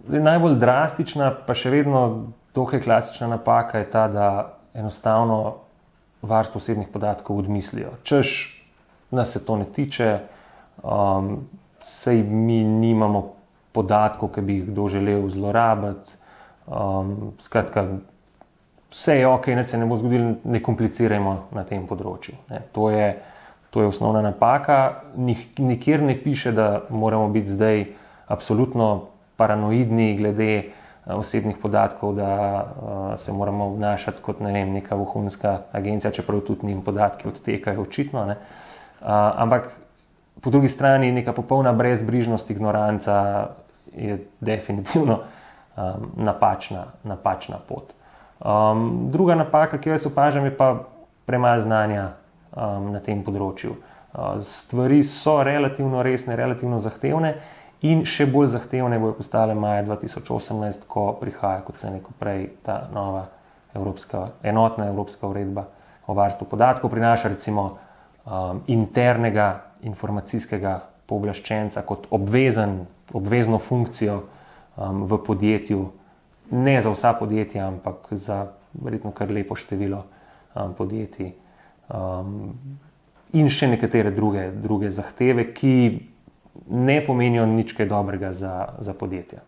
Najbolj drastična, pa še vedno dokaj klasična napaka je ta, da enostavno varstvo osebnih podatkov odmislijo. Češ, nas se to ne tiče, saj mi nimamo podatkov, ki bi jih kdo želel zlorabiti. Skratka, vse je ok, nič se ne bo zgodilo, ne komplicirajmo na tem področju. To je osnovna napaka. Nikjer ne piše, da moramo biti zdaj absolutno paranoidni glede osebnih podatkov, da se moramo obnašati kot neka vohunska agencija, čeprav tudi njim podatki odtekajo očitno. Ampak po drugi strani neka popolna brezbrižnost, ignoranca je definitivno napačna pot. Druga napaka, ki jo jaz opažam, je pa premalo znanja na tem področju. Stvari so relativno resne, relativno zahtevne in še bolj zahtevne bojo postale maja 2018, ko prihaja, kot sem rekel prej, ta nova enotna evropska uredba o varstvu podatkov. Prinaša recimo internega informacijskega pooblaščenca kot obvezno funkcijo v podjetju, ne za vsa podjetja, ampak za verjetno kar lepo število podjetij. In še nekatere druge zahteve, ki ne pomenijo nič kaj dobrega za podjetja.